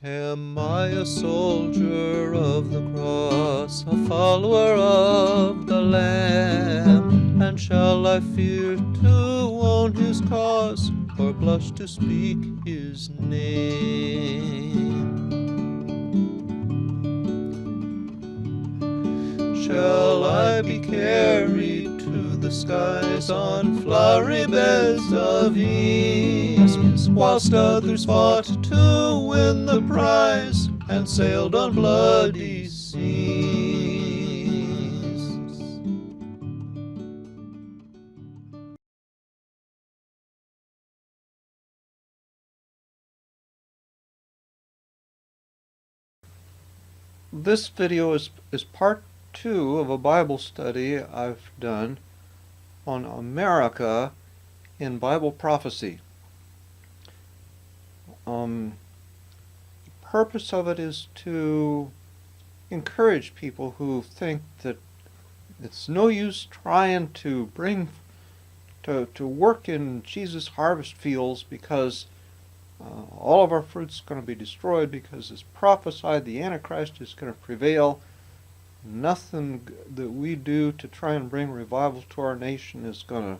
Am I a soldier of the cross, a follower of the Lamb? And shall I fear to own his cause, or blush to speak his name? Shall I be carried to the skies on flowery beds of ease, whilst others fought to win the prize and sailed on bloody seas? This video is part 2 of a Bible study I've done on America in Bible prophecy. The purpose of it is to encourage people who think that it's no use trying to work in Jesus' harvest fields because all of our fruit's going to be destroyed because it's prophesied the Antichrist is going to prevail. Nothing that we do to try and bring revival to our nation is going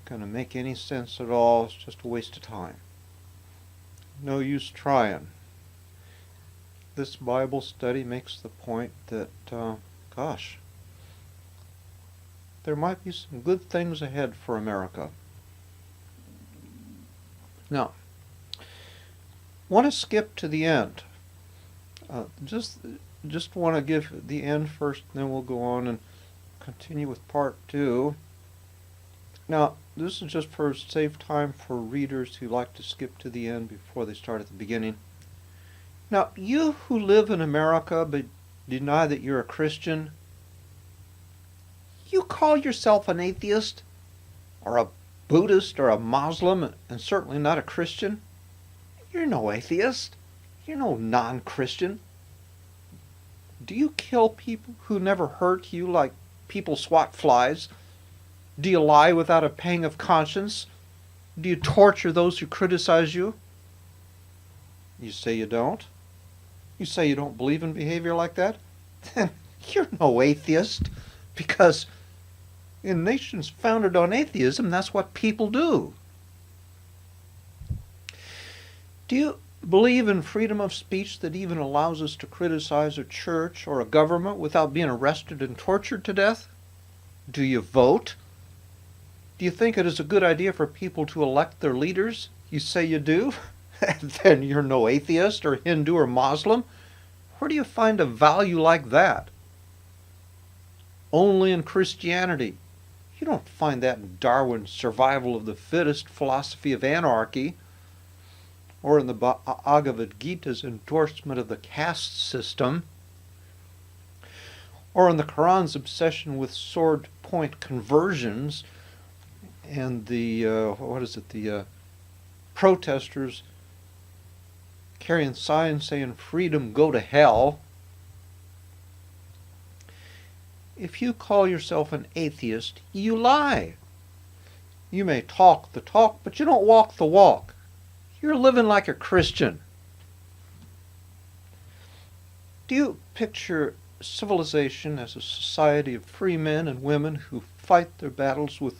to make any sense at all. It's just a waste of time. No use trying. This Bible study makes the point that, gosh, there might be some good things ahead for America. Now, I want to skip to the end. Just want to give the end first, and then we'll go on and continue with part 2. Now, this is just for save time for readers who like to skip to the end before they start at the beginning. Now, you who live in America but deny that you're a Christian, you call yourself an atheist, or a Buddhist, or a Muslim, and certainly not a Christian? You're no atheist. You're no non-Christian. Do you kill people who never hurt you like people swat flies? Do you lie without a pang of conscience? Do you torture those who criticize you? You say you don't? You say you don't believe in behavior like that? Then you're no atheist, because in nations founded on atheism, that's what people do. Do you believe in freedom of speech that even allows us to criticize a church or a government without being arrested and tortured to death? Do you vote? Do you think it is a good idea for people to elect their leaders? You say you do? Then you're no atheist or Hindu or Muslim. Where do you find a value like that? Only in Christianity. You don't find that in Darwin's survival of the fittest philosophy of anarchy, or in the Bhagavad Gita's endorsement of the caste system, or in the Quran's obsession with sword point conversions, and the protesters carrying signs saying freedom, go to hell. If you call yourself an atheist, you lie. You may talk the talk, but you don't walk the walk. You're living like a Christian. Do you picture civilization as a society of free men and women who fight their battles with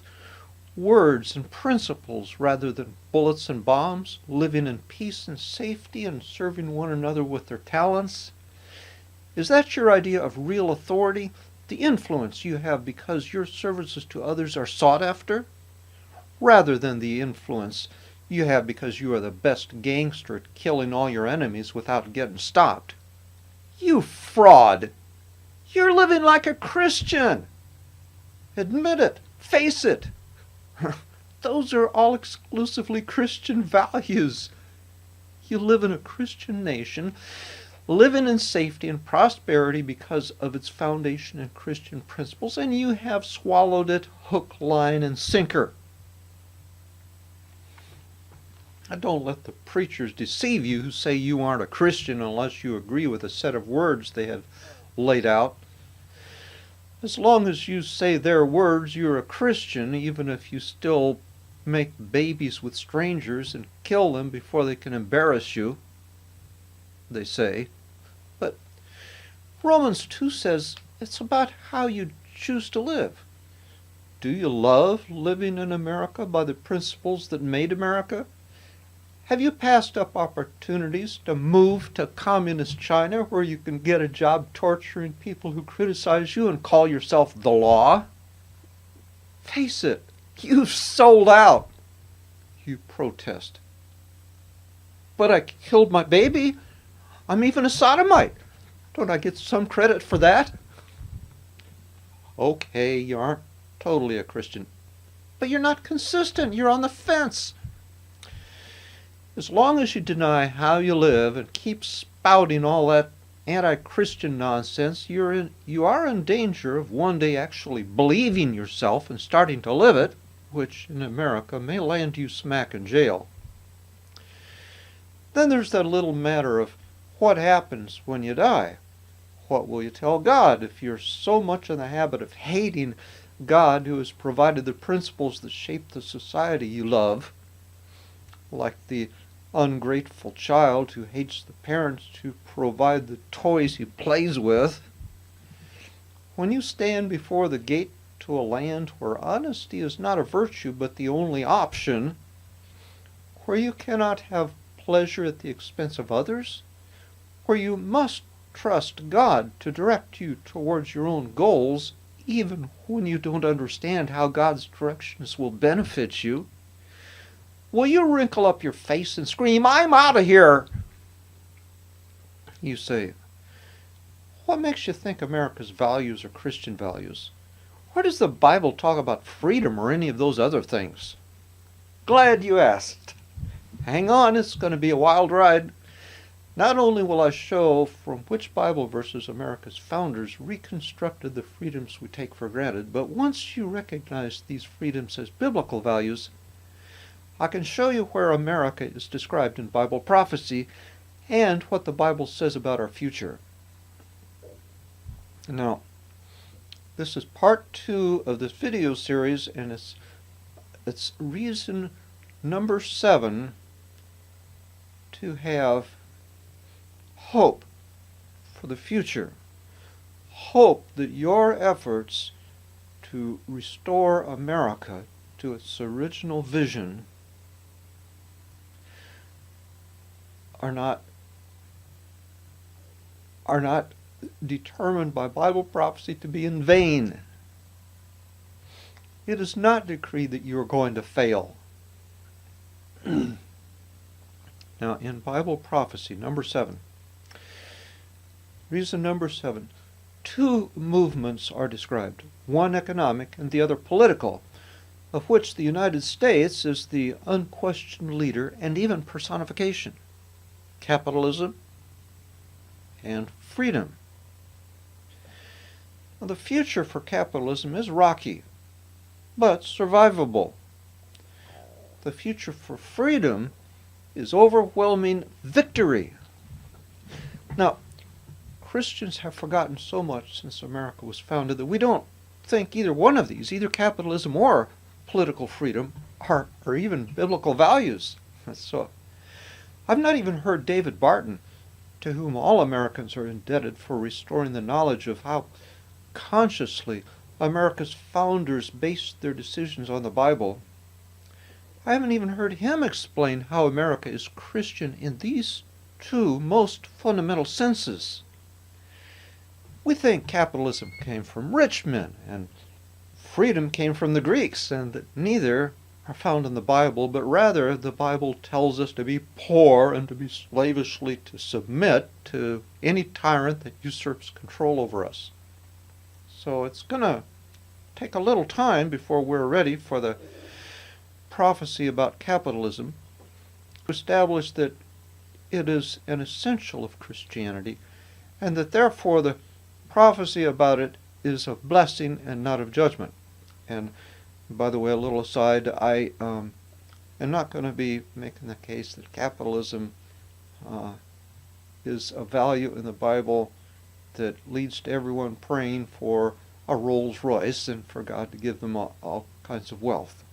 words and principles rather than bullets and bombs, living in peace and safety and serving one another with their talents? Is that your idea of real authority, the influence you have because your services to others are sought after, rather than the influence you have because you are the best gangster at killing all your enemies without getting stopped? You fraud! You're living like a Christian! Admit it. Face it. Those are all exclusively Christian values. You live in a Christian nation, living in safety and prosperity because of its foundation in Christian principles, and you have swallowed it hook, line, and sinker. Don't let the preachers deceive you who say you aren't a Christian unless you agree with a set of words they have laid out. As long as you say their words, you're a Christian, even if you still make babies with strangers and kill them before they can embarrass you. they say. But Romans 2 says it's about how you choose to live. Do you love living in America by the principles that made America? Have you passed up opportunities to move to communist China where you can get a job torturing people who criticize you and call yourself the law? Face it, you've sold out. You protest. But I killed my baby. I'm even a sodomite. Don't I get some credit for that? Okay, you aren't totally a Christian, but you're not consistent. You're on the fence. As long as you deny how you live and keep spouting all that anti-Christian nonsense, you are in danger of one day actually believing yourself and starting to live it, which in America may land you smack in jail. Then there's that little matter of what happens when you die. What will you tell God if you're so much in the habit of hating God who has provided the principles that shape the society you love, like the ungrateful child who hates the parents who provide the toys he plays with? When you stand before the gate to a land where honesty is not a virtue but the only option, where you cannot have pleasure at the expense of others, where you must trust God to direct you towards your own goals, even when you don't understand how God's directions will benefit you, will you wrinkle up your face and scream, "I'm out of here"? You say, what makes you think America's values are Christian values? Where does the Bible talk about freedom or any of those other things? Glad you asked. Hang on, it's going to be a wild ride. Not only will I show from which Bible verses America's founders reconstructed the freedoms we take for granted, but once you recognize these freedoms as biblical values, I can show you where America is described in Bible prophecy and what the Bible says about our future. Now, this is part 2 of this video series, and it's reason number 7 to have hope for the future. Hope that your efforts to restore America to its original vision are not determined by Bible prophecy to be in vain. It is not decreed that you are going to fail. Now, in Bible prophecy, number 7, reason number 7, 2 movements are described, one economic and the other political, of which the United States is the unquestioned leader and even personification: capitalism and freedom. Now, the future for capitalism is rocky, but survivable. The future for freedom is overwhelming victory. Now, Christians have forgotten so much since America was founded that we don't think either one of these, either capitalism or political freedom, are even biblical values. So, I've not even heard David Barton, to whom all Americans are indebted for restoring the knowledge of how consciously America's founders based their decisions on the Bible. I haven't even heard him explain how America is Christian in these 2 most fundamental senses. We think capitalism came from rich men and freedom came from the Greeks, and that neither are found in the Bible, but rather the Bible tells us to be poor and to be slavishly to submit to any tyrant that usurps control over us. So it's going to take a little time before we're ready for the prophecy about capitalism to establish that it is an essential of Christianity, and that therefore the prophecy about it is of blessing and not of judgment. And by the way, a little aside, I am not going to be making the case that capitalism is a value in the Bible that leads to everyone praying for a Rolls Royce and for God to give them all kinds of wealth.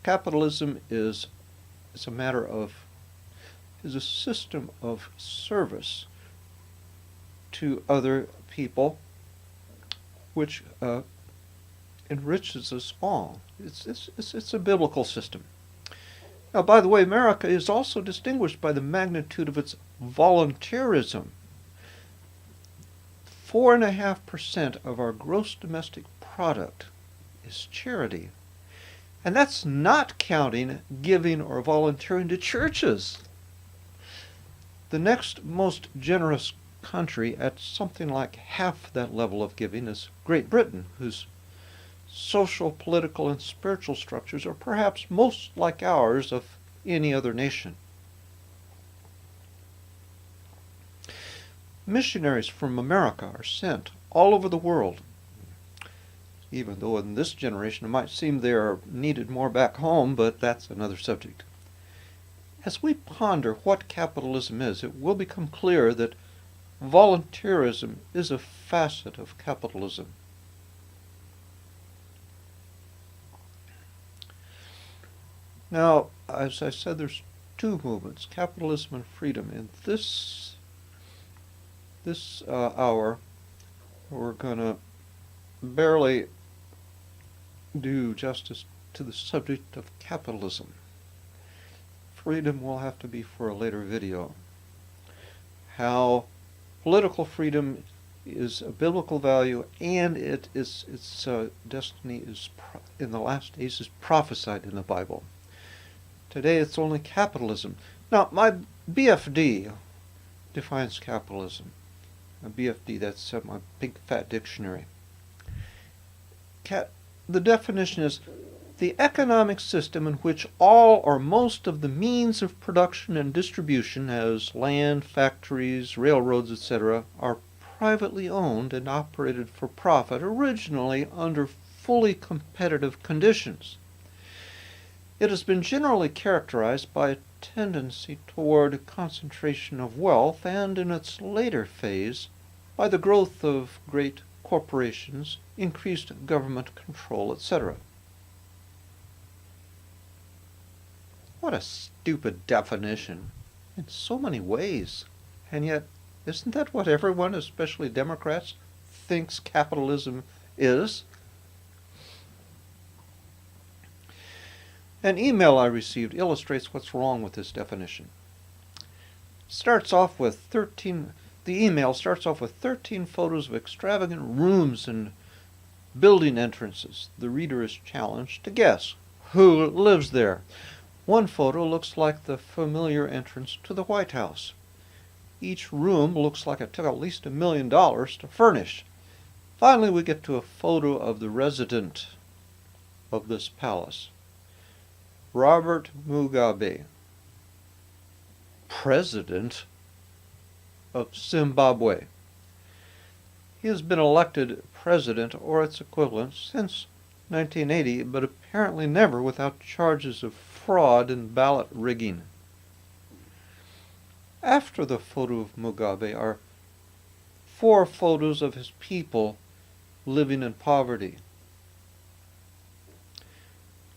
Capitalism is a matter of is a system of service to other people which enriches us all. It's a biblical system. Now, by the way, America is also distinguished by the magnitude of its volunteerism. 4.5% of our gross domestic product is charity. And that's not counting giving or volunteering to churches. The next most generous country at something like half that level of giving is Great Britain, whose social, political, and spiritual structures are perhaps most like ours of any other nation. Missionaries from America are sent all over the world, even though in this generation it might seem they are needed more back home, but that's another subject. As we ponder what capitalism is, it will become clear that volunteerism is a facet of capitalism. Now, as I said, there's two movements, capitalism and freedom. In this hour, we're going to barely do justice to the subject of capitalism. Freedom will have to be for a later video. How political freedom is a biblical value, and its destiny is in the last days is prophesied in the Bible. Today it's only capitalism. Now, my BFD defines capitalism. A BFD, that's my big fat dictionary. The definition is the economic system in which all or most of the means of production and distribution, as land, factories, railroads, etc., are privately owned and operated for profit, originally under fully competitive conditions. It has been generally characterized by a tendency toward concentration of wealth, and in its later phase, by the growth of great corporations, increased government control, etc. What a stupid definition in so many ways. And yet, isn't that what everyone, especially Democrats, thinks capitalism is? An email I received illustrates what's wrong with this definition. The email starts off with 13 photos of extravagant rooms and building entrances. The reader is challenged to guess who lives there. One photo looks like the familiar entrance to the White House. Each room looks like it took at least $1 million to furnish. Finally, we get to a photo of the resident of this palace, Robert Mugabe, President of Zimbabwe. He has been elected president or its equivalent since 1980, but apparently never without charges of fraud and ballot rigging. After the photo of Mugabe are 4 photos of his people living in poverty.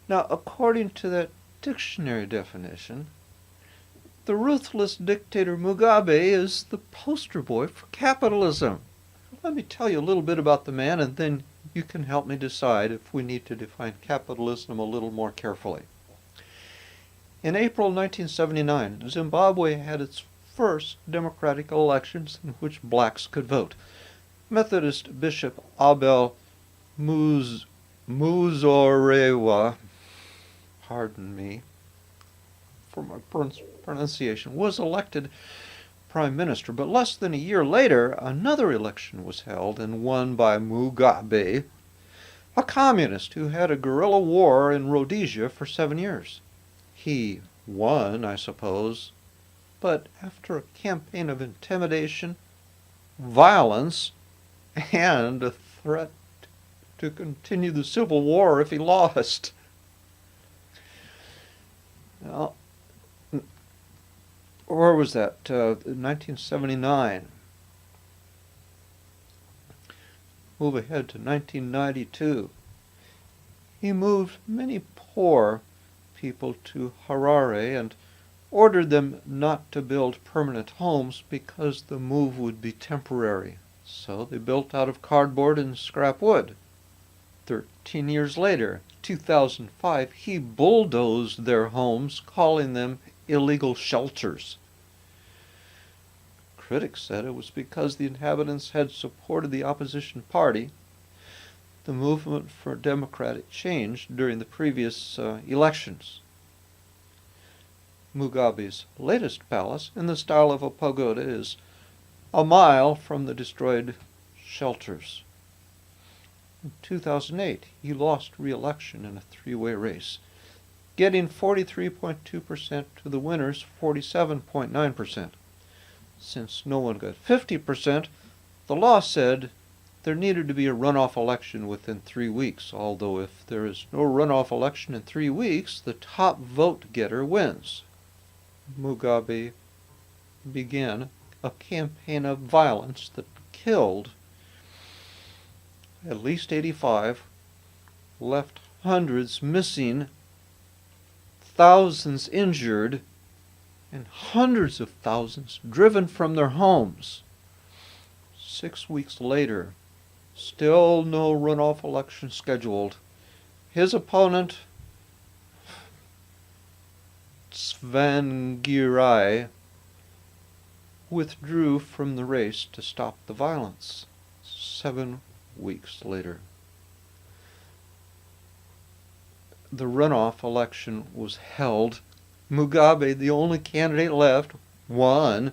Now, according to that dictionary definition, the ruthless dictator Mugabe is the poster boy for capitalism. Let me tell you a little bit about the man, and then you can help me decide if we need to define capitalism a little more carefully. In April 1979, Zimbabwe had its first democratic elections in which blacks could vote. Methodist Bishop Abel Muzorewa, pardon me for my pronunciation, was elected prime minister, but less than a year later, another election was held and won by Mugabe, a communist who had a guerrilla war in Rhodesia for 7 years. He won, I suppose, but after a campaign of intimidation, violence, and a threat to continue the civil war if he lost. Now, where was that? 1979. Move ahead to 1992. He moved many poor people to Harare and ordered them not to build permanent homes because the move would be temporary. So they built out of cardboard and scrap wood. 13 years later, 2005, he bulldozed their homes, calling them illegal shelters. Critics said it was because the inhabitants had supported the opposition party, the movement for democratic change, during the previous elections. Mugabe's latest palace, in the style of a pagoda, is a mile from the destroyed shelters. In 2008, he lost re-election in a three-way race, getting 43.2% to the winner's 47.9%. Since no one got 50%, the law said there needed to be a runoff election within 3 weeks, although if there is no runoff election in 3 weeks, the top vote-getter wins. Mugabe began a campaign of violence that killed at least 85, left hundreds missing, thousands injured, and hundreds of thousands driven from their homes. 6 weeks later, still no runoff election scheduled. His opponent, Tsvangirai, withdrew from the race to stop the violence. 7 weeks later, the runoff election was held. Mugabe, the only candidate left, won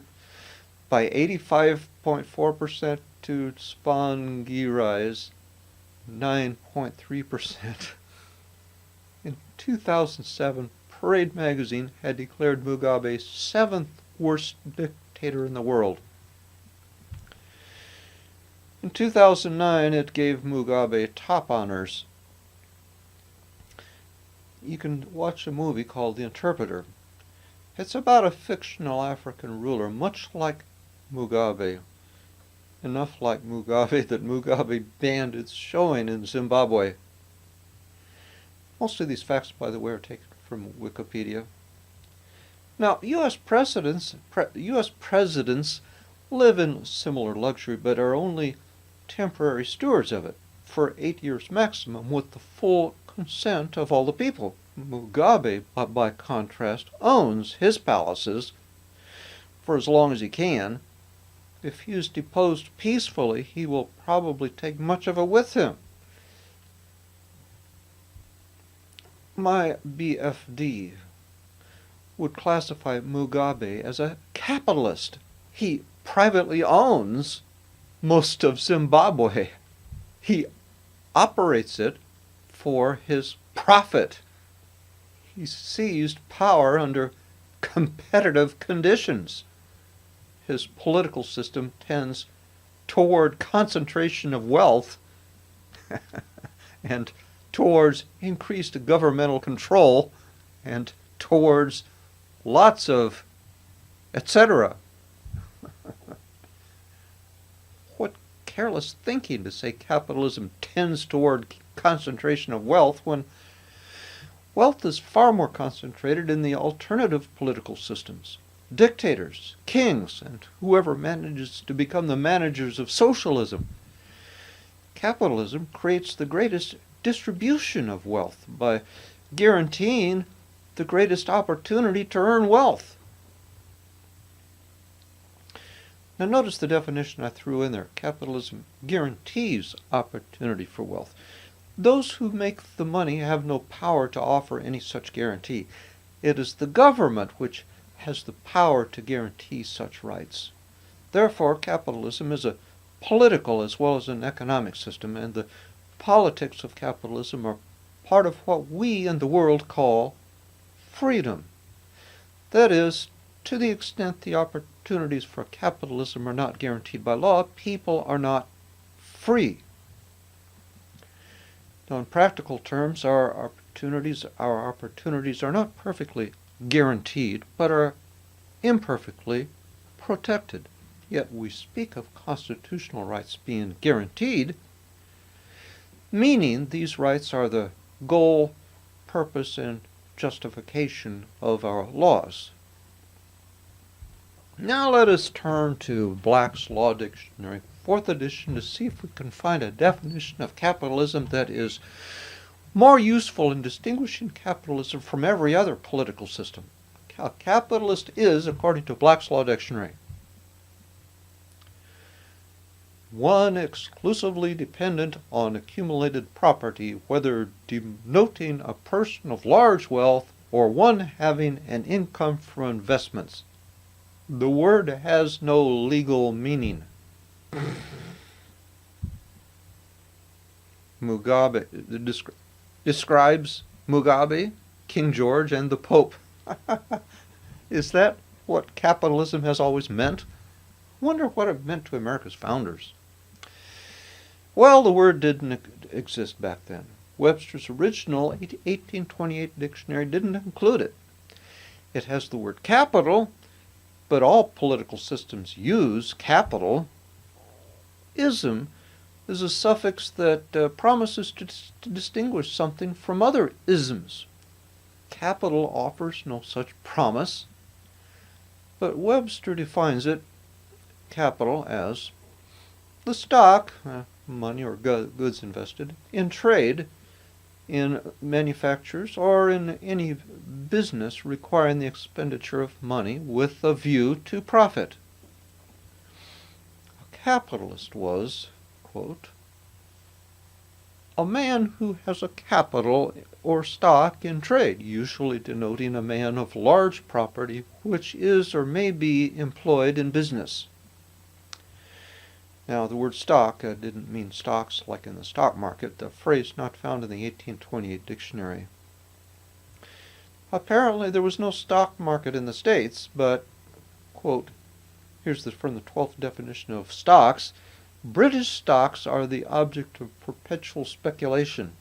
by 85.4% to Tsvangirai's 9.3%. In 2007, Parade magazine had declared Mugabe 7th worst dictator in the world. In 2009, it gave Mugabe top honors. You can watch a movie called The Interpreter. It's about a fictional African ruler, much like Mugabe. Enough like Mugabe that Mugabe banned its showing in Zimbabwe. Most of these facts, by the way, are taken from Wikipedia. Now, U.S. presidents live in similar luxury, but are only temporary stewards of it for 8 years maximum, with the full consent of all the people. Mugabe, by contrast, owns his palaces for as long as he can. If he is deposed peacefully, he will probably take much of it with him. My BFD would classify Mugabe as a capitalist. He privately owns most of Zimbabwe. He operates it for his profit. He seized power under competitive conditions. His political system tends toward concentration of wealth and towards increased governmental control and towards lots of etc. What careless thinking to say capitalism tends toward concentration of wealth when wealth is far more concentrated in the alternative political systems. Dictators, kings, and whoever manages to become the managers of socialism. Capitalism creates the greatest distribution of wealth by guaranteeing the greatest opportunity to earn wealth. Now notice the definition I threw in there. Capitalism guarantees opportunity for wealth. Those who make the money have no power to offer any such guarantee. It is the government which has the power to guarantee such rights. Therefore, capitalism is a political as well as an economic system, and the politics of capitalism are part of what we in the world call freedom. That is, to the extent the opportunities for capitalism are not guaranteed by law, people are not free. Now, in practical terms, our opportunities are not perfectly guaranteed, but are imperfectly protected. Yet we speak of constitutional rights being guaranteed, meaning these rights are the goal, purpose, and justification of our laws. Now let us turn to Black's Law Dictionary, 4th edition, to see if we can find a definition of capitalism that is more useful in distinguishing capitalism from every other political system. A capitalist is, according to Black's Law Dictionary, one exclusively dependent on accumulated property, whether denoting a person of large wealth or one having an income from investments. The word has no legal meaning. Mugabe describes Mugabe, King George, and the Pope. Is that what capitalism has always meant? I wonder what it meant to America's founders. Well, the word didn't exist back then. Webster's original 1828 dictionary didn't include it. It has the word capital, but all political systems use capital. Ism is a suffix that promises to distinguish something from other isms. Capital offers no such promise, but Webster defines it, capital, as the stock, money or goods invested, in trade, in manufactures, or in any business requiring the expenditure of money with a view to profit. A capitalist was, quote, a man who has a capital or stock in trade, usually denoting a man of large property which is or may be employed in business. Now, the word stock didn't mean stocks like in the stock market, the phrase not found in the 1828 dictionary. Apparently, there was no stock market in the States, but, quote, here's from the 12th definition of stocks, British stocks are the object of perpetual speculation.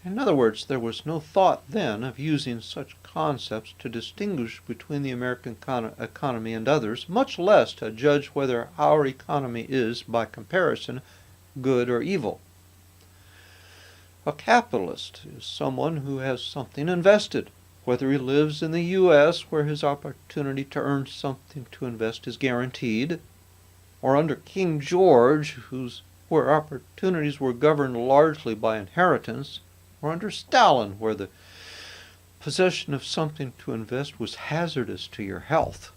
In other words, there was no thought then of using such concepts to distinguish between the American economy and others, much less to judge whether our economy is, by comparison, good or evil. A capitalist is someone who has something invested, whether he lives in the U.S., where his opportunity to earn something to invest is guaranteed, or under King George, where opportunities were governed largely by inheritance, or under Stalin, where the possession of something to invest was hazardous to your health.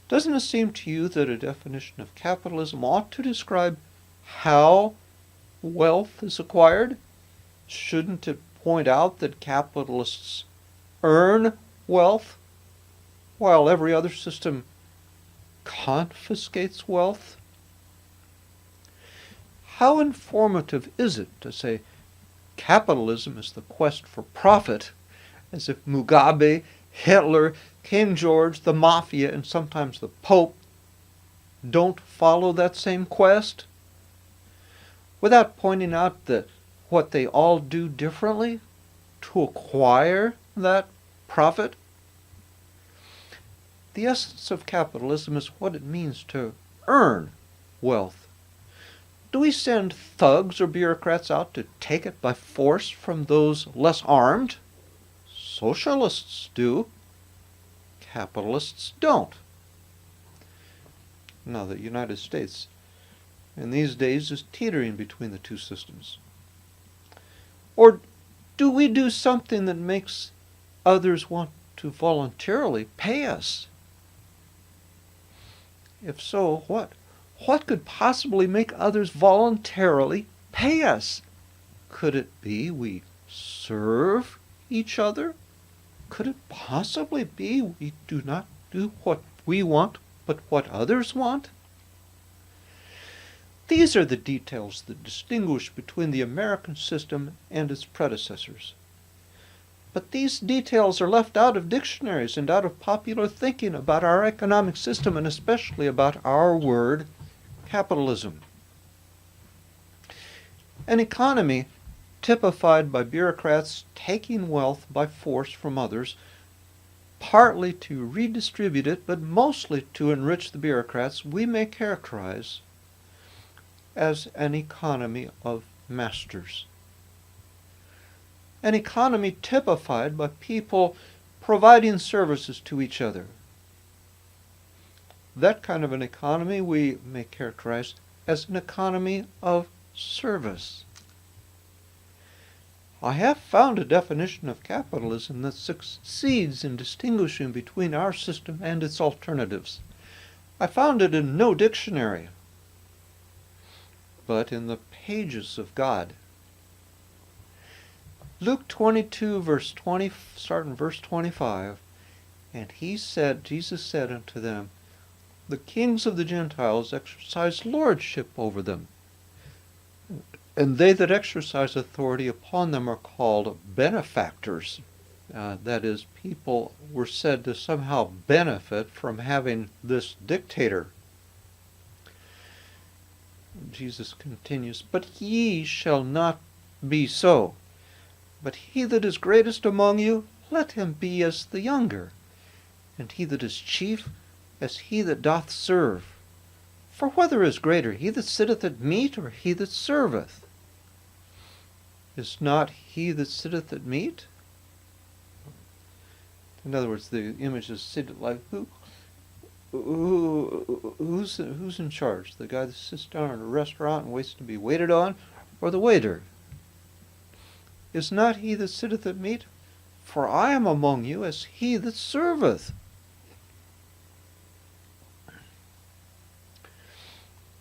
Doesn't it seem to you that a definition of capitalism ought to describe how wealth is acquired? Shouldn't it point out that capitalists earn wealth, while every other system confiscates wealth? How informative is it to say capitalism is the quest for profit, as if Mugabe, Hitler, King George, the Mafia, and sometimes the Pope don't follow that same quest, without pointing out that what they all do differently to acquire that profit? The essence of capitalism is what it means to earn wealth. Do we send thugs or bureaucrats out to take it by force from those less armed? Socialists do. Capitalists don't. Now, the United States in these days is teetering between the two systems. Or do we do something that makes others want to voluntarily pay us? If so, what? What could possibly make others voluntarily pay us? Could it be we serve each other? Could it possibly be we do not do what we want, but what others want? These are the details that distinguish between the American system and its predecessors. But these details are left out of dictionaries and out of popular thinking about our economic system, and especially about our word, capitalism. An economy typified by bureaucrats taking wealth by force from others, partly to redistribute it, but mostly to enrich the bureaucrats, we may characterize as an economy of masters. An economy typified by people providing services to each other. That kind of an economy we may characterize as an economy of service. I have found a definition of capitalism that succeeds in distinguishing between our system and its alternatives. I found it in no dictionary, but in the pages of God. Luke 22, verse 20, starting verse 25, and Jesus said unto them, the kings of the Gentiles exercise lordship over them, and they that exercise authority upon them are called benefactors. That is, people were said to somehow benefit from having this dictator. Jesus continues, but ye shall not be so. But he that is greatest among you, let him be as the younger, and he that is chief, as he that doth serve. For whether is greater, he that sitteth at meat, or he that serveth? Is not he that sitteth at meat? In other words, the image is seated like who's in charge? The guy that sits down in a restaurant and waits to be waited on, or the waiter? Is not he that sitteth at meat? For I am among you as he that serveth.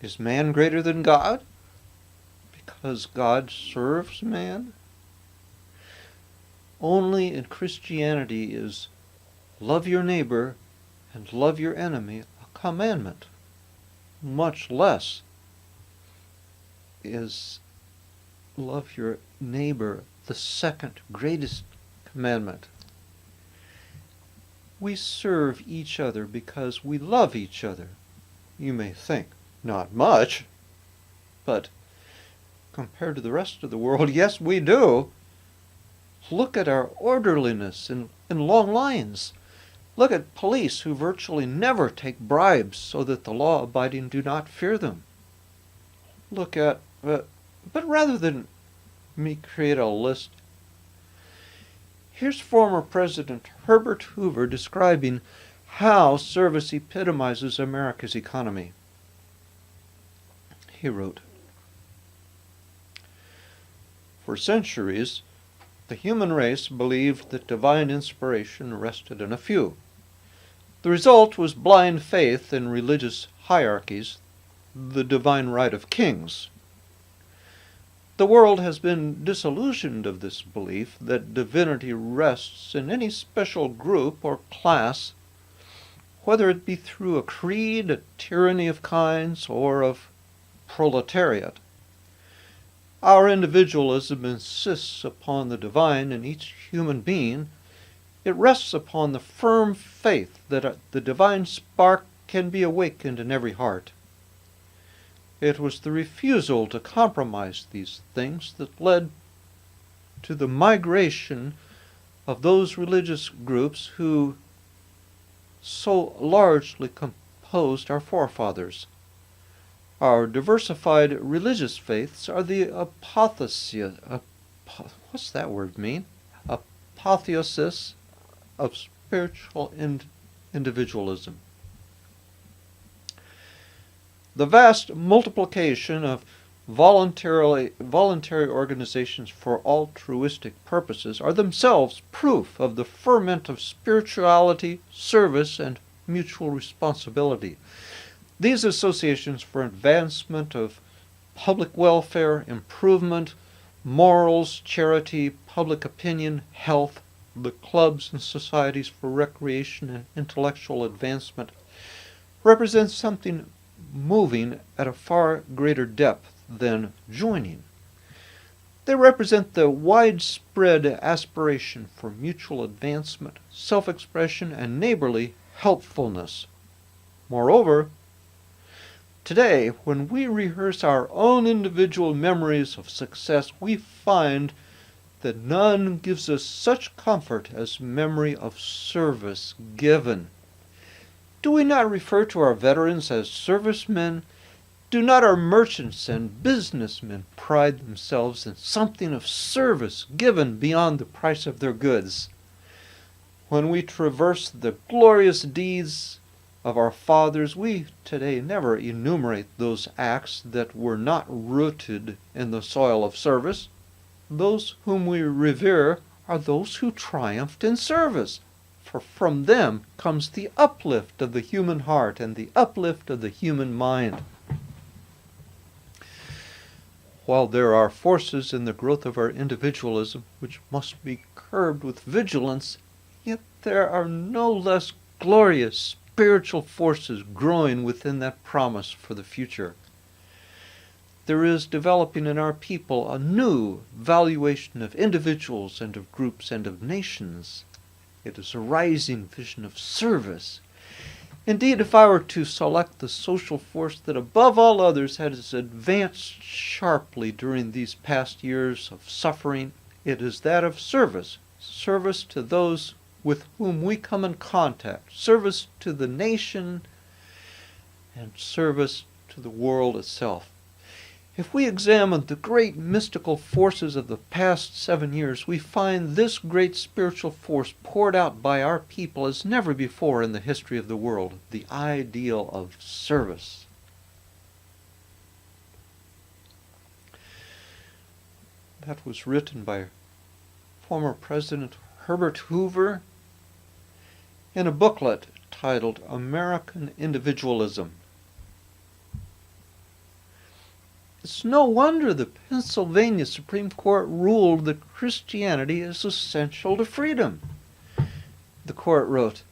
Is man greater than God because God serves man? Only in Christianity is love your neighbor and love your enemy a commandment. Much less is love your neighbor the second greatest commandment. We serve each other because we love each other. You may think, not much, but compared to the rest of the world, yes, we do. Look at our orderliness in long lines. Look at police who virtually never take bribes so that the law-abiding do not fear them. Look at, but rather than me create a list, here's former President Herbert Hoover describing how service epitomizes America's economy. He wrote, for centuries, the human race believed that divine inspiration rested in a few. The result was blind faith in religious hierarchies, the divine right of kings. The world has been disillusioned of this belief that divinity rests in any special group or class, whether it be through a creed, a tyranny of kinds, or of proletariat. Our individualism insists upon the divine in each human being. It rests upon the firm faith that the divine spark can be awakened in every heart. It was the refusal to compromise these things that led to the migration of those religious groups who so largely composed our forefathers. Our diversified religious faiths are the apotheosis, what's that word mean? Apotheosis of spiritual individualism. The vast multiplication of voluntary organizations for altruistic purposes are themselves proof of the ferment of spirituality, service, and mutual responsibility. These associations for advancement of public welfare, improvement, morals, charity, public opinion, health, the clubs and societies for recreation and intellectual advancement, represent something moving at a far greater depth than joining. They represent the widespread aspiration for mutual advancement, self-expression, and neighborly helpfulness. Moreover, today, when we rehearse our own individual memories of success, we find that none gives us such comfort as memory of service given. Do we not refer to our veterans as servicemen? Do not our merchants and businessmen pride themselves in something of service given beyond the price of their goods? When we traverse the glorious deeds of our fathers, we today never enumerate those acts that were not rooted in the soil of service. Those whom we revere are those who triumphed in service, for from them comes the uplift of the human heart and the uplift of the human mind. While there are forces in the growth of our individualism which must be curbed with vigilance, yet there are no less glorious spiritual forces growing within that promise for the future. There is developing in our people a new valuation of individuals and of groups and of nations. It is a rising vision of service. Indeed, if I were to select the social force that above all others has advanced sharply during these past years of suffering, it is that of service. Service to those with whom we come in contact, service to the nation, and service to the world itself. If we examine the great mystical forces of the past 7 years, we find this great spiritual force poured out by our people as never before in the history of the world, the ideal of service. That was written by former President Herbert Hoover in a booklet titled American Individualism. It's no wonder the Pennsylvania Supreme Court ruled that Christianity is essential to freedom. The court wrote,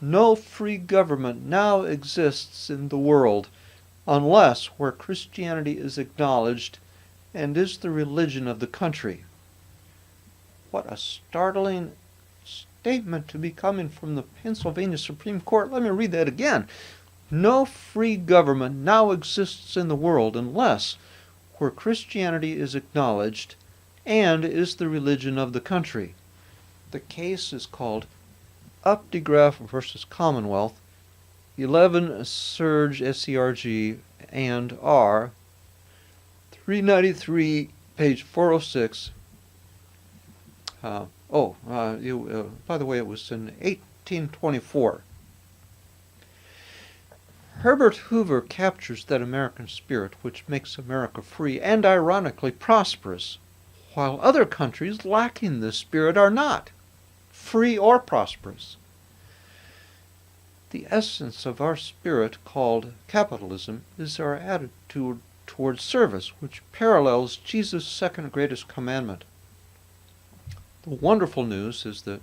"No free government now exists in the world unless where Christianity is acknowledged and is the religion of the country." What a startling statement to be coming from the Pennsylvania Supreme Court. Let me read that again. No free government now exists in the world unless where Christianity is acknowledged and is the religion of the country. The case is called Updegraff versus Commonwealth, 11 Serge SCRG and R, 393, page 406. By the way, it was in 1824. Herbert Hoover captures that American spirit which makes America free and ironically prosperous, while other countries lacking this spirit are not free or prosperous. The essence of our spirit, called capitalism, is our attitude towards service, which parallels Jesus' second greatest commandment. The wonderful news is that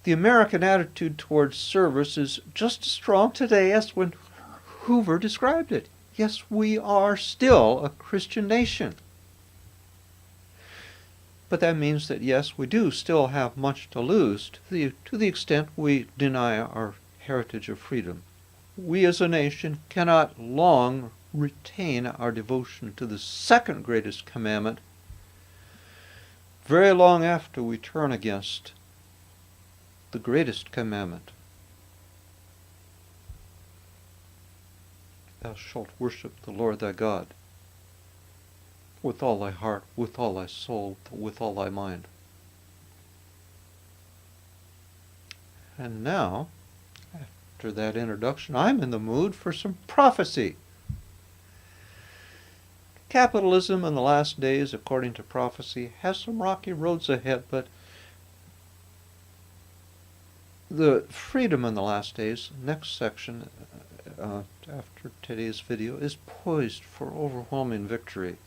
the American attitude towards service is just as strong today as when Hoover described it. Yes, we are still a Christian nation. But that means that, yes, we do still have much to lose to the extent we deny our heritage of freedom. We as a nation cannot long retain our devotion to the second greatest commandment very long after we turn against the greatest commandment. Thou shalt worship the Lord thy God with all thy heart, with all thy soul, with all thy mind. And now, after that introduction, I'm in the mood for some prophecy. Capitalism in the last days, according to prophecy, has some rocky roads ahead, but the freedom in the last days, next section after today's video, is poised for overwhelming victory.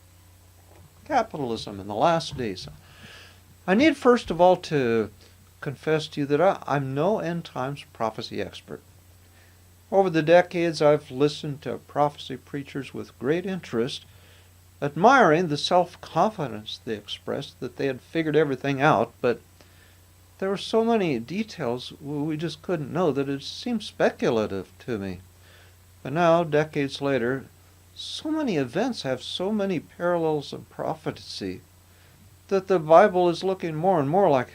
Capitalism in the last days. I need first of all to confess to you that I'm no end times prophecy expert. Over the decades I've listened to prophecy preachers with great interest, admiring the self-confidence they expressed that they had figured everything out, but there were so many details we just couldn't know that it seemed speculative to me. But now, decades later, so many events have so many parallels of prophecy that the Bible is looking more and more like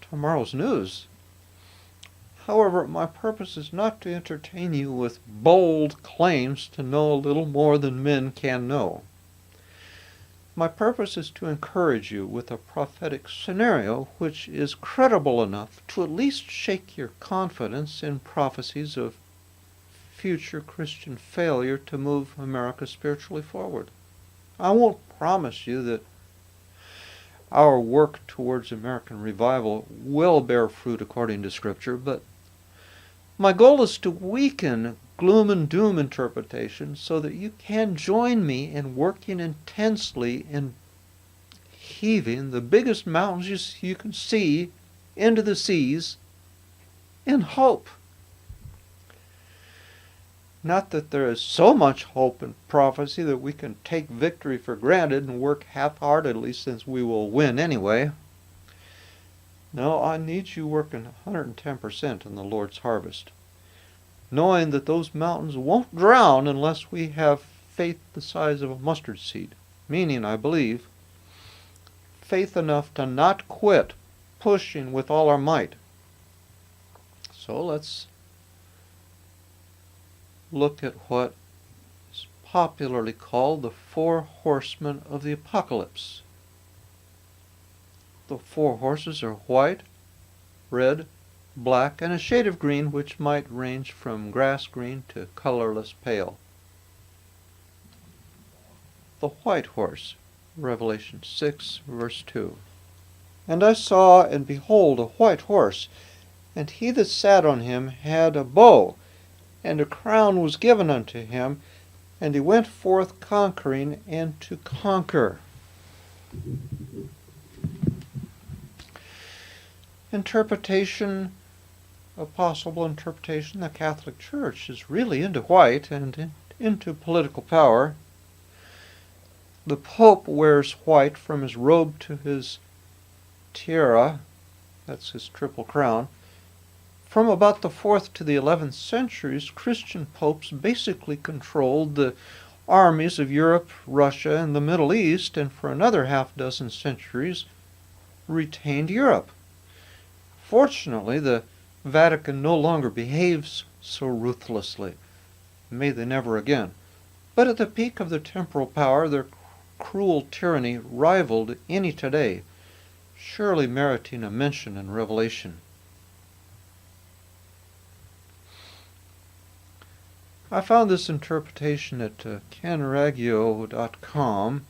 tomorrow's news. However, my purpose is not to entertain you with bold claims to know a little more than men can know. My purpose is to encourage you with a prophetic scenario which is credible enough to at least shake your confidence in prophecies of future Christian failure to move America spiritually forward. I won't promise you that our work towards American revival will bear fruit according to Scripture, but my goal is to weaken gloom and doom interpretation so that you can join me in working intensely in heaving the biggest mountains you can see into the seas in hope. Not that there is so much hope in prophecy that we can take victory for granted and work half-heartedly since we will win anyway. No, I need you working 110% in the Lord's harvest, knowing that those mountains won't drown unless we have faith the size of a mustard seed, meaning, I believe, faith enough to not quit pushing with all our might. So let's look at what is popularly called the four horsemen of the apocalypse. The four horses are white, red, black, and a shade of green which might range from grass green to colorless pale. The white horse, Revelation 6, verse 2. And I saw, and behold, a white horse, and he that sat on him had a bow, and a crown was given unto him, and he went forth conquering and to conquer. Interpretation, a possible interpretation, the Catholic Church is really into white and into political power. The Pope wears white from his robe to his tiara, that's his triple crown. From about the 4th to the 11th centuries, Christian popes basically controlled the armies of Europe, Russia, and the Middle East, and for another half-dozen centuries retained Europe. Fortunately, the Vatican no longer behaves so ruthlessly. May they never again. But at the peak of their temporal power, their cruel tyranny rivaled any today, surely meriting a mention in Revelation. I found this interpretation at canaragio.com,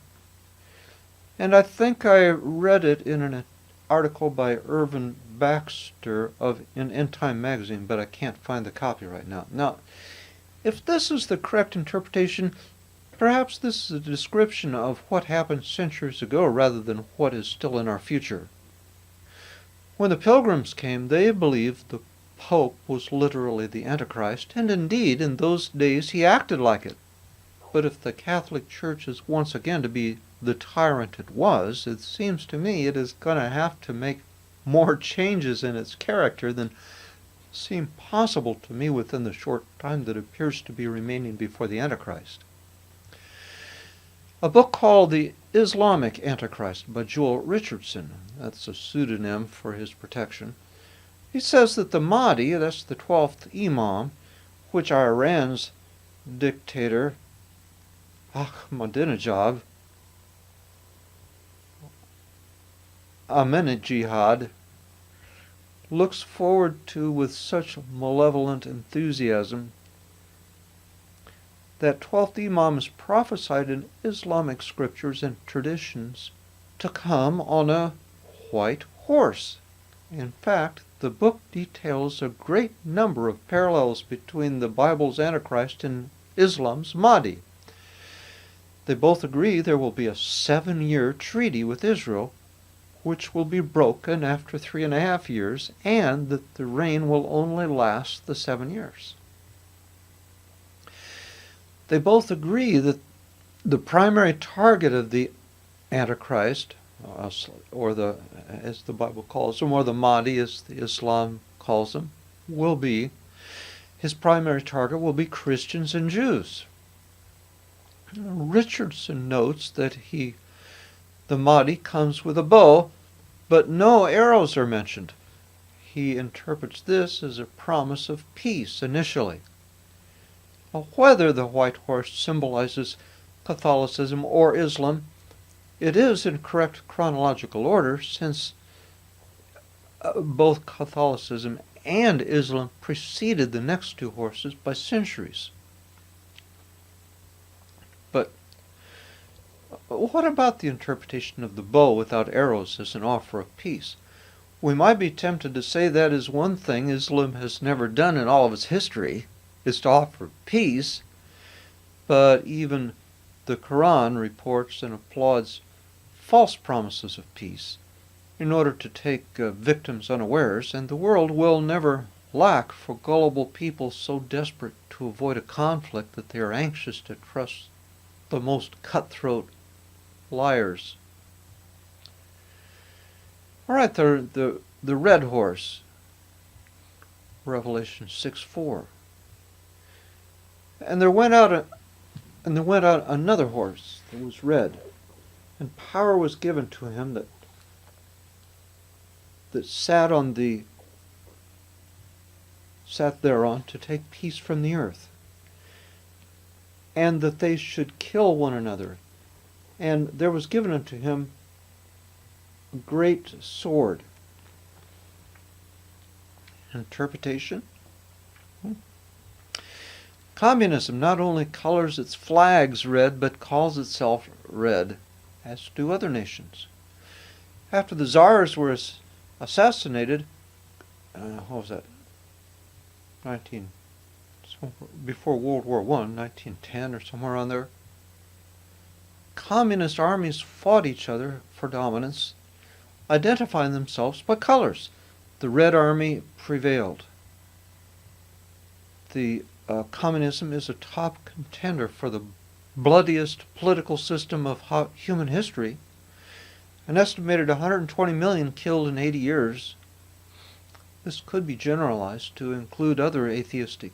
and I think I read it in an article by Irvin Baxter in End Time magazine, but I can't find the copy right now. Now, if this is the correct interpretation, perhaps this is a description of what happened centuries ago rather than what is still in our future. When the Pilgrims came, they believed the Pope was literally the Antichrist, and indeed, in those days he acted like it. But if the Catholic Church is once again to be the tyrant it was, it seems to me it is going to have to make more changes in its character than seem possible to me within the short time that appears to be remaining before the Antichrist. A book called The Islamic Antichrist by Joel Richardson, that's a pseudonym for his protection. He says that the Mahdi, that's the 12th Imam, which Iran's dictator Ahmadinejad, Ahmadinejad, looks forward to with such malevolent enthusiasm. That 12th Imam is prophesied in Islamic scriptures and traditions to come on a white horse. In fact, the book details a great number of parallels between the Bible's Antichrist and Islam's Mahdi. They both agree there will be a 7-year treaty with Israel, which will be broken after 3.5 years, and that the reign will only last the 7 years. They both agree that the primary target of the Antichrist, or the, as the Bible calls him, or the Mahdi as the Islam calls him, will be, his primary target will be Christians and Jews. Richardson notes that the Mahdi comes with a bow, but no arrows are mentioned. He interprets this as a promise of peace initially. Whether the white horse symbolizes Catholicism or Islam, It is in correct chronological order, since both Catholicism and Islam preceded the next two horses by centuries. But what about the interpretation of the bow without arrows as an offer of peace? We might be tempted to say that is one thing Islam has never done in all of its history, is to offer peace, but even the Quran reports and applauds false promises of peace in order to take victims unawares, and the world will never lack for gullible people so desperate to avoid a conflict that they are anxious to trust the most cutthroat liars. All right, the red horse, Revelation 6:4. And there went out another horse that was red, and power was given to him that sat thereon to take peace from the earth, and that they should kill one another. And there was given unto him a great sword. Interpretation? Communism not only colors its flags red, but calls itself red, as do other nations. After the czars were assassinated, what was that? Before World War I, 1910 or somewhere on there, communist armies fought each other for dominance, identifying themselves by colors. The Red Army prevailed. The communism is a top contender for the bloodiest political system of human history. An estimated 120 million killed in 80 years. This could be generalized to include other atheistic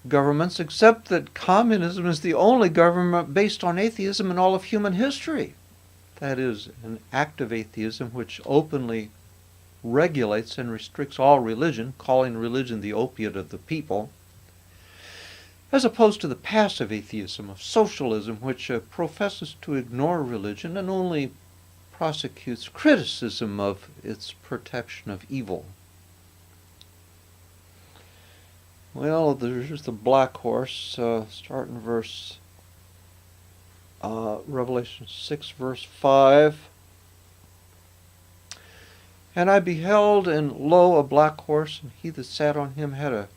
governments, except that communism is the only government based on atheism in all of human history. That is, an active atheism which openly regulates and restricts all religion, calling religion the opiate of the people, as opposed to the passive atheism of socialism, which professes to ignore religion and only prosecutes criticism of its protection of evil. Well, there's the black horse, starting verse Revelation 6, verse 5. And I beheld, and lo, a black horse, and he that sat on him had a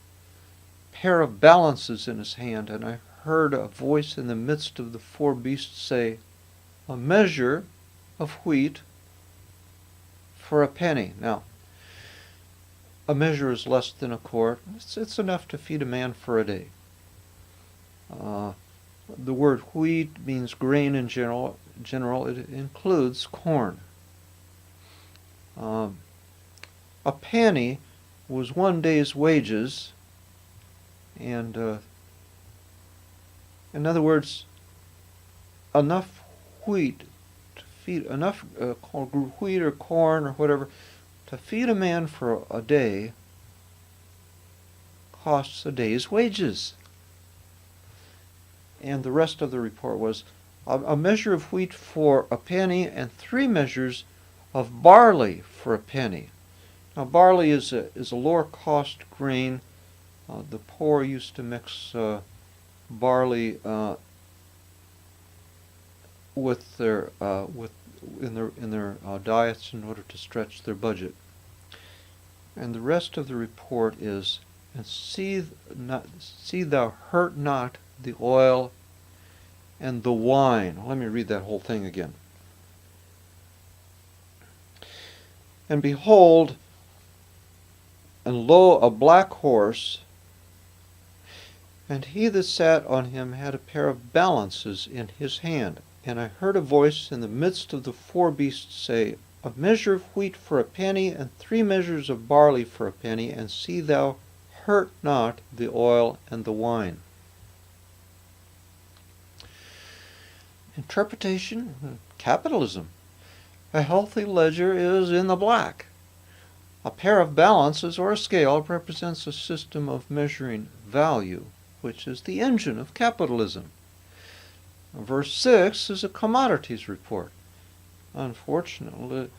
pair of balances in his hand, and I heard a voice in the midst of the four beasts say, a measure of wheat for a penny. Now, a measure is less than a quart. It's enough to feed a man for a day. The word wheat means grain in general. It includes corn. A penny was 1 day's wages, and in other words, enough wheat to feed wheat or corn or whatever to feed a man for a day costs a day's wages. And the rest of the report was a measure of wheat for a penny and 3 measures of barley for a penny. Now, barley is a lower cost grain. The poor used to mix barley with their in their diets in order to stretch their budget. And the rest of the report is, and see thou hurt not the oil and the wine. Let me read that whole thing again. And behold, and lo, a black horse, and he that sat on him had a pair of balances in his hand. And I heard a voice in the midst of the 4 beasts say, a measure of wheat for a penny, and 3 measures of barley for a penny, and see thou hurt not the oil and the wine. Interpretation, capitalism. A healthy ledger is in the black. A pair of balances or a scale represents a system of measuring value, which is the engine of capitalism. Verse 6 is a commodities report. Unfortunately,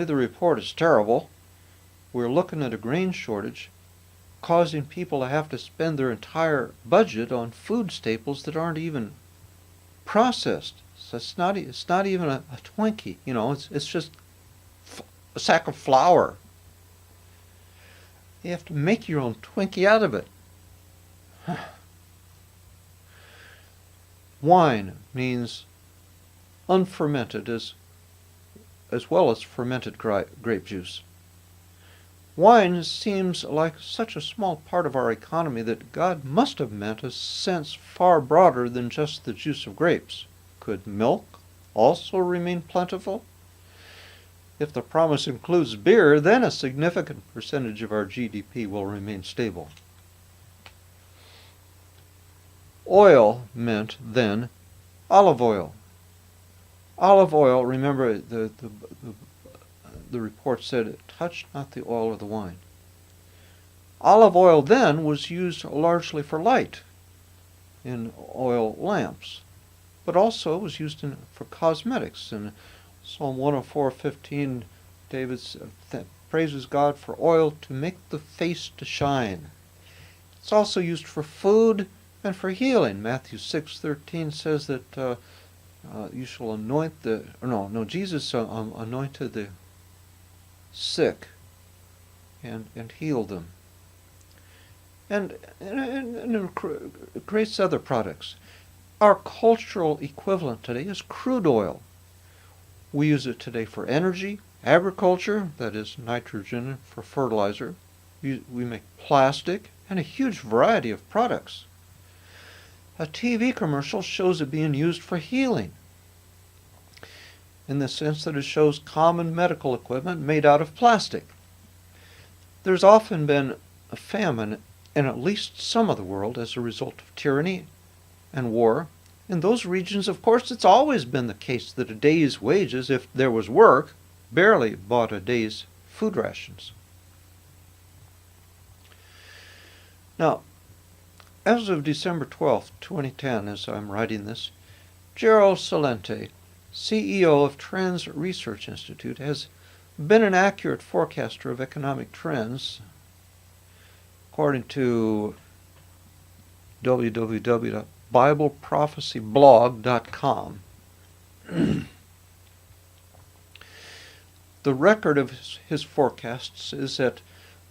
the report is terrible. We're looking at a grain shortage, causing people to have to spend their entire budget on food staples that aren't even processed. So it's not even a Twinkie. It's just a sack of flour. You have to make your own Twinkie out of it. Wine means unfermented as well as fermented grape juice. Wine seems like such a small part of our economy that God must have meant a sense far broader than just the juice of grapes. Could milk also remain plentiful? If the promise includes beer, then a significant percentage of our GDP will remain stable. Oil meant then olive oil. Olive oil, remember the report said, touch not the oil or the wine. Olive oil then was used largely for light in oil lamps, but also was used for cosmetics. In Psalm 104:15, David praises God for oil to make the face to shine. It's also used for food and for healing. Matthew 6:13 says that you shall anoint Jesus anointed the sick and healed them. And it creates other products. Our cultural equivalent today is crude oil. We use it today for energy, agriculture, that is nitrogen for fertilizer. We make plastic and a huge variety of products. A TV commercial shows it being used for healing, in the sense that it shows common medical equipment made out of plastic. There's often been a famine in at least some of the world as a result of tyranny and war. In those regions, of course, it's always been the case that a day's wages, if there was work, barely bought a day's food rations. Now, as of December 12, 2010, as I'm writing this, Gerald Celente, CEO of Trends Research Institute, has been an accurate forecaster of economic trends, according to www.bibleprophecyblog.com. The record of his forecasts is at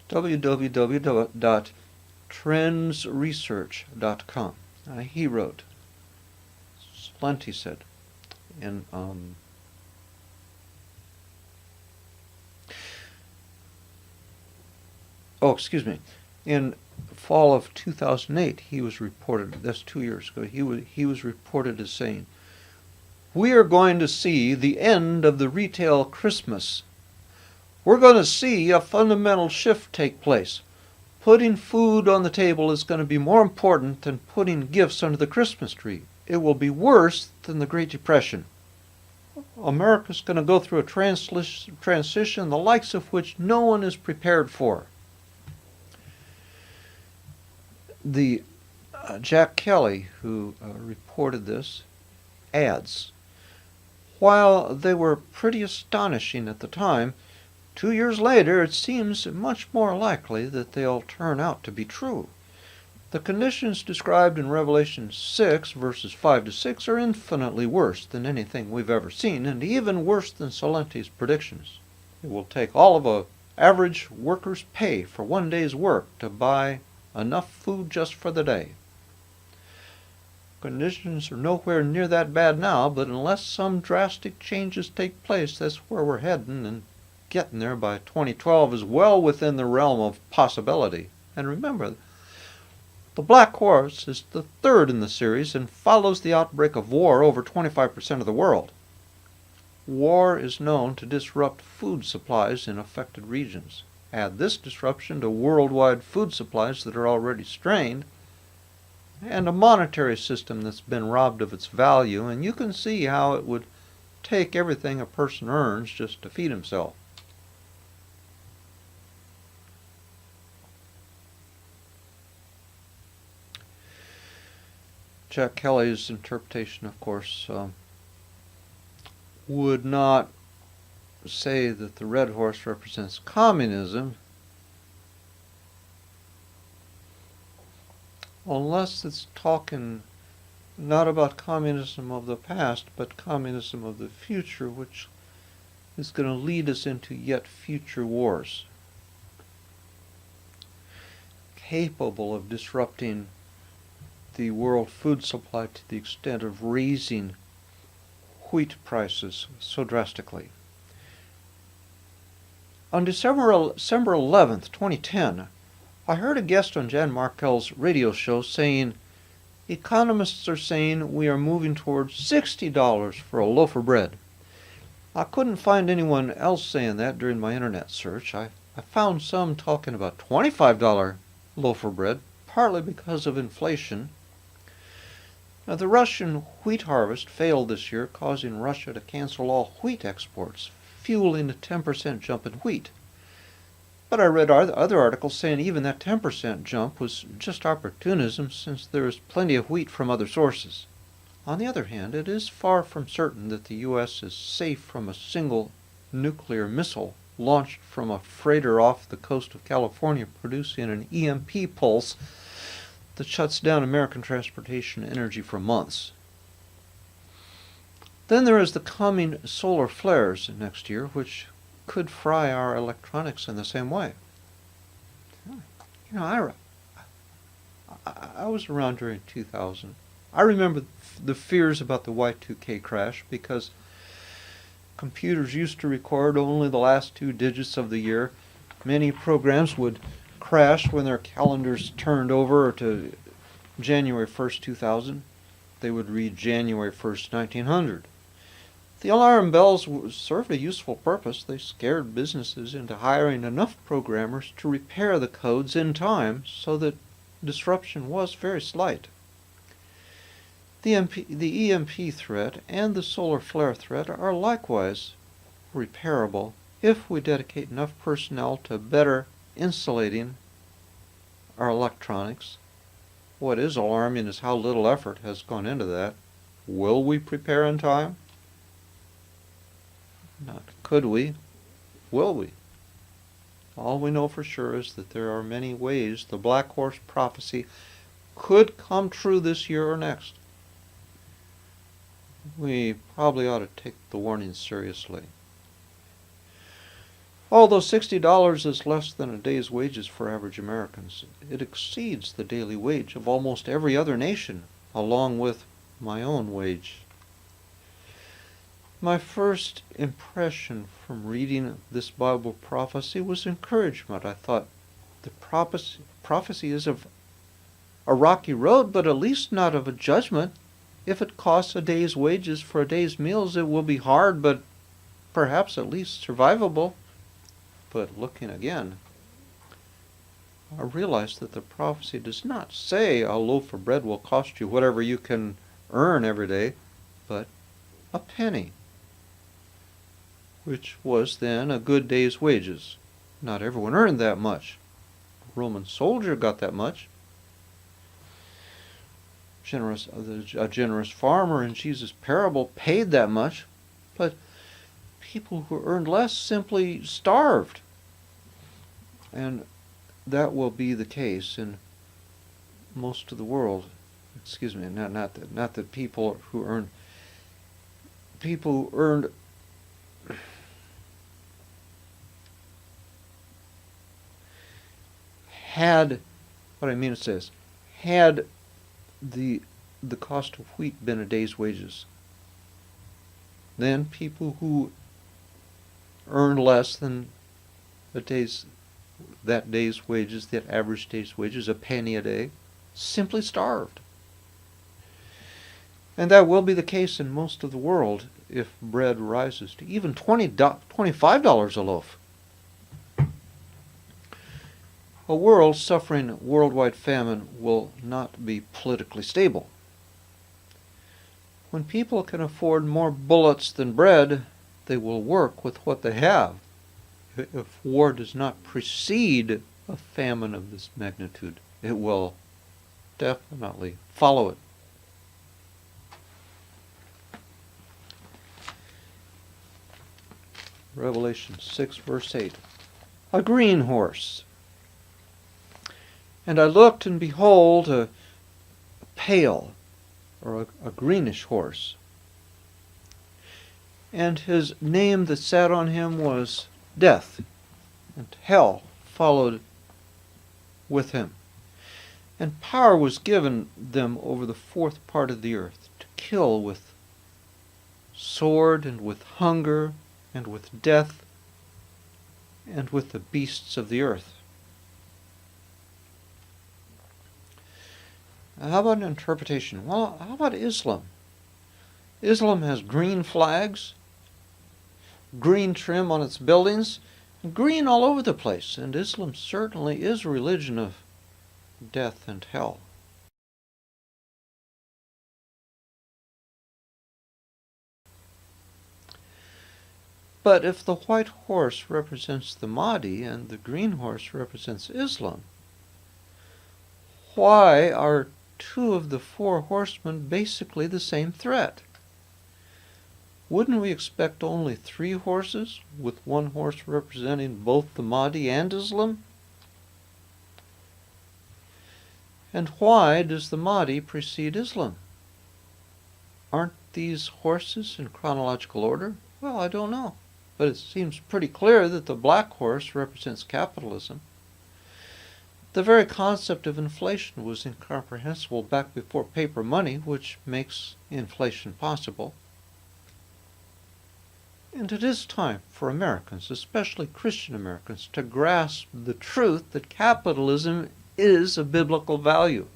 www.trendsresearch.com. He wrote, Celente said, in in fall of 2008, he was reported, that's 2 years ago, he was reported as saying, "We are going to see the end of the retail Christmas. We're going to see a fundamental shift take place. Putting food on the table is going to be more important than putting gifts under the Christmas tree. It will be worse than the Great Depression. America's going to go through a transition the likes of which no one is prepared for." The Jack Kelly, who reported this, adds, "While they were pretty astonishing at the time, 2 years later it seems much more likely that they'll turn out to be true. The conditions described in Revelation 6, verses 5 to 6, are infinitely worse than anything we've ever seen, and even worse than Celente's predictions. It will take all of an average worker's pay for 1 day's work to buy enough food just for the day. Conditions are nowhere near that bad now, but unless some drastic changes take place, that's where we're heading, and getting there by 2012 is well within the realm of possibility. And remember, the Black Horse is the third in the series and follows the outbreak of war over 25% of the world. War is known to disrupt food supplies in affected regions. Add this disruption to worldwide food supplies that are already strained, and a monetary system that's been robbed of its value, and you can see how it would take everything a person earns just to feed himself. Jack Kelly's interpretation, of course, would not say that the red horse represents communism unless it's talking not about communism of the past, but communism of the future, which is going to lead us into yet future wars, capable of disrupting the world food supply to the extent of raising wheat prices so drastically. On December 11th, 2010, I heard a guest on Jan Markell's radio show saying, economists are saying we are moving towards $60 for a loaf of bread. I couldn't find anyone else saying that during my internet search. I found some talking about $25 loaf of bread, partly because of inflation. Now, the Russian wheat harvest failed this year, causing Russia to cancel all wheat exports, fueling a 10% jump in wheat. But I read other articles saying even that 10% jump was just opportunism, since there is plenty of wheat from other sources. On the other hand, it is far from certain that the U.S. is safe from a single nuclear missile launched from a freighter off the coast of California, producing an EMP pulse that shuts down American transportation energy for months. Then there is the coming solar flares next year, which could fry our electronics in the same way. I was around during 2000. I remember the fears about the Y2K crash because computers used to record only the last 2 digits of the year. Many programs would crash when their calendars turned over to January 1st, 2000. They would read January 1st, 1900. The alarm bells served a useful purpose. They scared businesses into hiring enough programmers to repair the codes in time so that disruption was very slight. The EMP threat and the solar flare threat are likewise repairable if we dedicate enough personnel to better insulating our electronics. What is alarming is how little effort has gone into that. Will we prepare in time? Not could we. Will we? All we know for sure is that there are many ways the Black Horse prophecy could come true this year or next. We probably ought to take the warning seriously. Although $60 is less than a day's wages for average Americans, it exceeds the daily wage of almost every other nation, along with my own wage. My first impression from reading this Bible prophecy was encouragement. I thought, the prophecy is of a rocky road, but at least not of a judgment. If it costs a day's wages for a day's meals, it will be hard, but perhaps at least survivable. But looking again, I realized that the prophecy does not say a loaf of bread will cost you whatever you can earn every day, but a penny, which was then a good day's wages. Not everyone earned that much. A Roman soldier got that much. A generous farmer in Jesus' parable paid that much, but people who earned less simply starved. And that will be the case in most of the world. Excuse me, not that people who earned had, what I mean to say is, had the cost of wheat been a day's wages, then people who earned less than that day's wages, that average day's wages, a penny a day, simply starved. And that will be the case in most of the world if bread rises to even $25 a loaf. A world suffering worldwide famine will not be politically stable. When people can afford more bullets than bread, they will work with what they have. If war does not precede a famine of this magnitude, it will definitely follow it. Revelation 6, verse 8. A green horse. And I looked, and behold, a pale, or a greenish horse. And his name that sat on him was Death, and hell followed with him. And power was given them over the fourth part of the earth, to kill with sword, and with hunger, and with death, and with the beasts of the earth. How about an interpretation? Well, how about Islam? Islam has green flags, green trim on its buildings, and green all over the place. And Islam certainly is a religion of death and hell. But if the white horse represents the Mahdi and the green horse represents Islam, why are two of the four horsemen basically the same threat? Wouldn't we expect only 3 horses, with one horse representing both the Mahdi and Islam? And why does the Mahdi precede Islam? Aren't these horses in chronological order? Well, I don't know. But it seems pretty clear that the black horse represents capitalism. The very concept of inflation was incomprehensible back before paper money, which makes inflation possible. And it is time for Americans, especially Christian Americans, to grasp the truth that capitalism is a biblical value.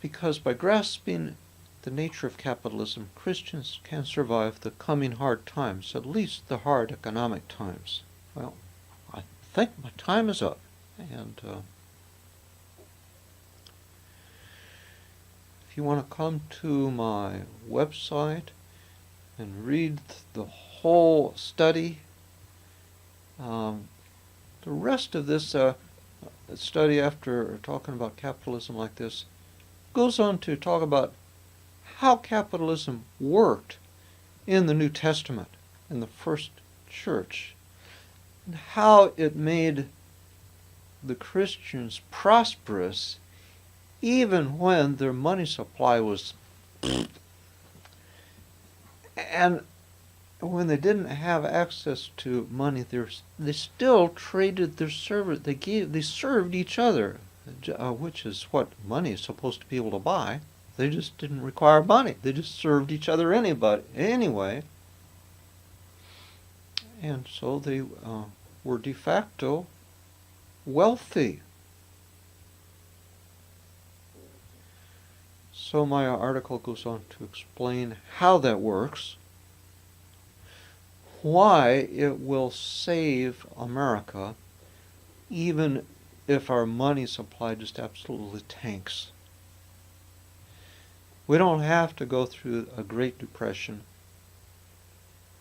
Because by grasping the nature of capitalism, Christians can survive the coming hard times, at least the hard economic times. Well, I think my time is up. And if you want to come to my website and read the whole study, the rest of this study, after talking about capitalism like this, goes on to talk about how capitalism worked in the New Testament, in the first church, and how it made the Christians prosperous even when their money supply was and when they didn't have access to money, they still traded their service. They served each other, which is what money is supposed to be able to buy. They just didn't require money. They just served each other anyway. And so they were de facto wealthy. So my article goes on to explain how that works, why it will save America even if our money supply just absolutely tanks. We don't have to go through a Great Depression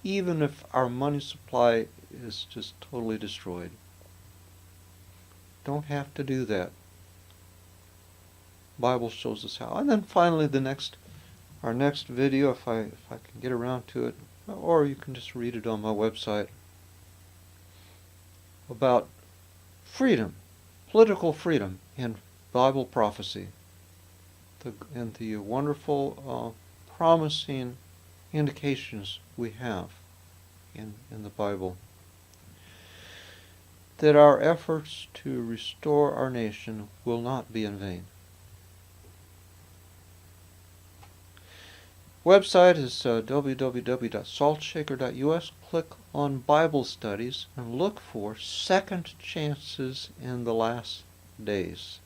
even if our money supply is just totally destroyed. Don't have to do that. Bible shows us how. And then finally our next video, if I can get around to it, or you can just read it on my website, about freedom, political freedom and Bible prophecy, and the wonderful promising indications we have in the Bible, that our efforts to restore our nation will not be in vain. Website is www.saltshaker.us. Click on Bible Studies and look for Second Chances in the Last Days.